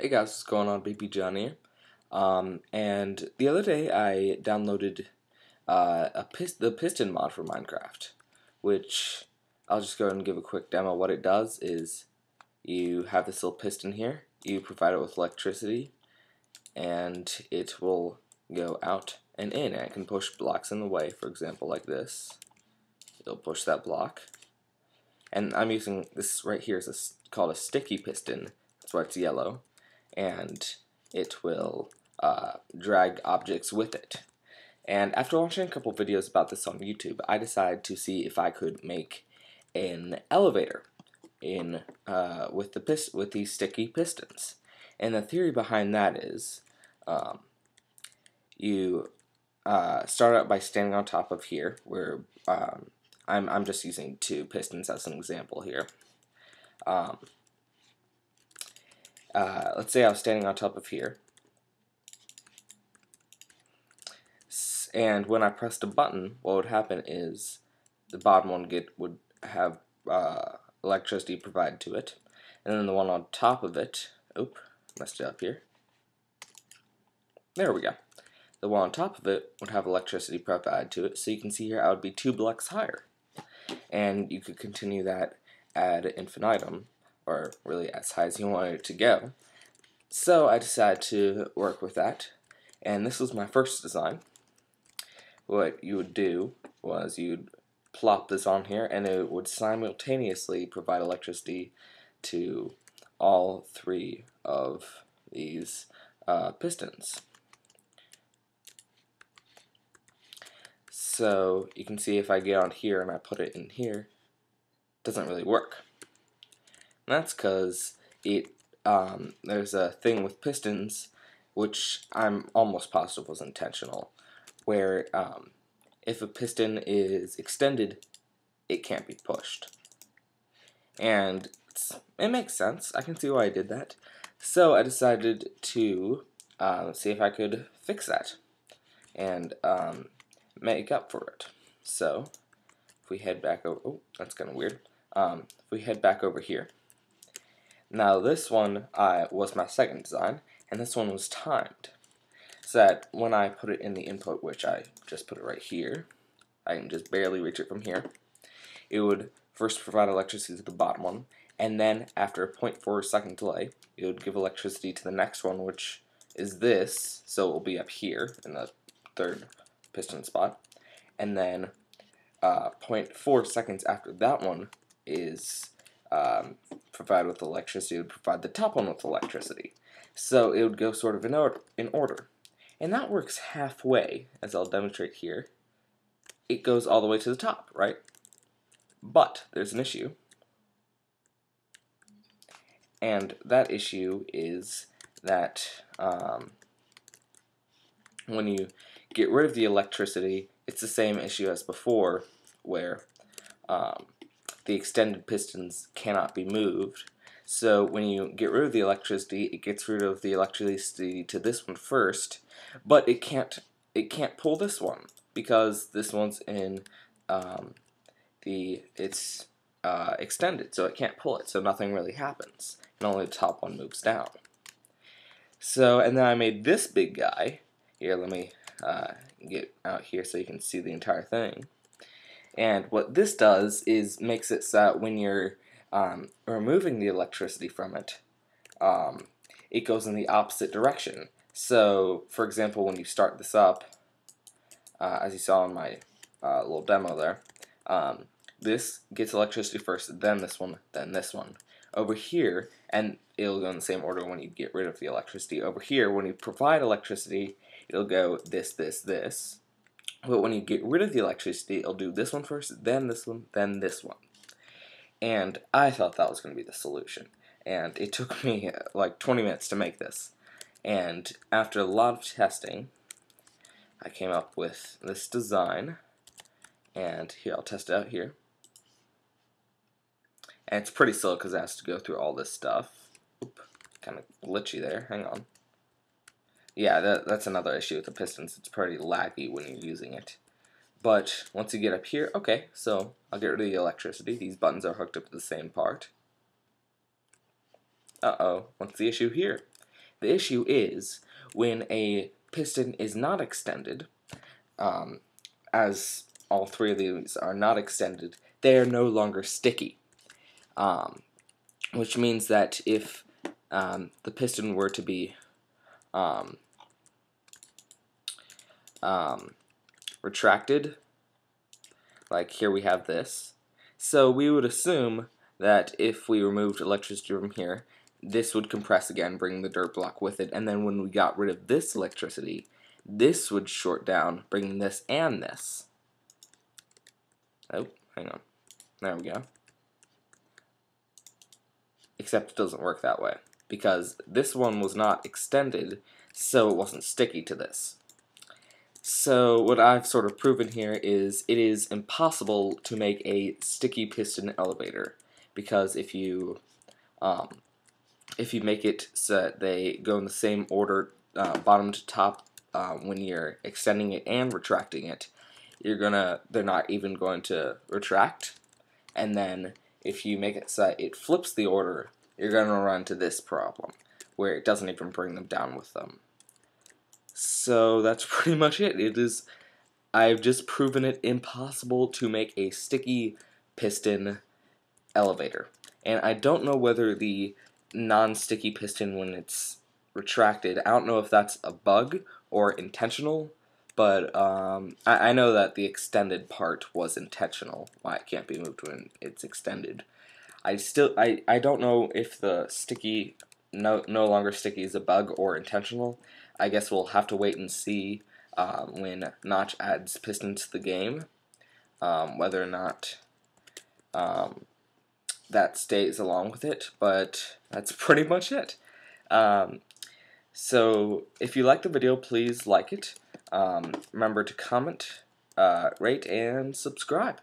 Hey guys, what's going on? BP John here. And the other day I downloaded the Piston mod for Minecraft, which I'll just go ahead and give a quick demo. What it does is you have this little piston here, you provide it with electricity, and it will go out and in, and it can push blocks in the way, for example, like this. It'll push that block. And I'm using this right here is called a sticky piston. That's why it's yellow. And it will drag objects with it. And after watching a couple videos about this on YouTube, I decided to see if I could make an elevator with these sticky pistons. And the theory behind that is you start out by standing on top of here, where I'm just using two pistons as an example here. Let's say I was standing on top of here, and when I pressed a button, what would happen is the bottom one would have electricity provided to it, and then the one on top of it, messed it up here. There we go. The one on top of it would have electricity provided to it, so you can see here I would be 2 blocks higher, and you could continue that ad infinitum, or really as high as you wanted it to go. So I decided to work with that, and this was my first design. What you would do was you'd plop this on here, and it would simultaneously provide electricity to all 3 of these pistons. So you can see if I get on here and I put it in here, it doesn't really work. And that's because there's a thing with pistons, which I'm almost positive was intentional, where if a piston is extended, it can't be pushed. And it makes sense. I can see why I did that. So I decided to see if I could fix that and make up for it. So if we head back over, that's kind of weird. If we head back over here. Now this one was my second design, and this one was timed. So that when I put it in the input, which I just put it right here, I can just barely reach it from here, it would first provide electricity to the bottom one, and then after a 0.4 second delay, it would give electricity to the next one, which is this, so it will be up here in the third piston spot, and then 0.4 seconds after that one is provided with electricity, it would provide the top one with electricity. So it would go sort of in order. And that works halfway, as I'll demonstrate here. It goes all the way to the top, right? But there's an issue. And that issue is that when you get rid of the electricity, it's the same issue as before, where the extended pistons cannot be moved. So when you get rid of the electricity, it gets rid of the electricity to this one first, but it can't pull this one because this one's in it's extended, so it can't pull it. So nothing really happens, and only the top one moves down. So and then I made this big guy here. Let me get out here so you can see the entire thing. And what this does is makes it so that when you're removing the electricity from it, it goes in the opposite direction. So, for example, when you start this up, as you saw in my little demo there, this gets electricity first, then this one, then this one. Over here, and it'll go in the same order when you get rid of the electricity. Over here, when you provide electricity, it'll go this, this, this. But when you get rid of the electricity, it'll do this one first, then this one, then this one. And I thought that was going to be the solution. And it took me like 20 minutes to make this. And after a lot of testing, I came up with this design. And here, I'll test it out here. And it's pretty slow because it has to go through all this stuff. Kind of glitchy there. Hang on. Yeah, that's another issue with the pistons. It's pretty laggy when you're using it. But once you get up here, okay, so I'll get rid of the electricity. These buttons are hooked up to the same part. Uh-oh, what's the issue here? The issue is when a piston is not extended, as all three of these are not extended, they are no longer sticky. Which means that if the piston were to be retracted, like here we have this, so we would assume that if we removed electricity from here, this would compress again, bringing the dirt block with it, and then when we got rid of this electricity, this would short down, bringing this and this. Oh, hang on. There we go. Except it doesn't work that way, because this one was not extended, so it wasn't sticky to this. So what I've sort of proven here is it is impossible to make a sticky piston elevator, because if you make it so that they go in the same order, bottom to top, when you're extending it and retracting it, they're not even going to retract. And then if you make it so that it flips the order, you're going to run into this problem, where it doesn't even bring them down with them. So that's pretty much it. I've just proven it impossible to make a sticky piston elevator. And I don't know whether the non-sticky piston, when it's retracted, I don't know if that's a bug or intentional, but I know that the extended part was intentional, why it can't be moved when it's extended. I don't know if the sticky, no longer sticky is a bug or intentional. I guess we'll have to wait and see when Notch adds Piston to the game, whether or not that stays along with it, but that's pretty much it. So if you like the video, please like it. Remember to comment, rate, and subscribe.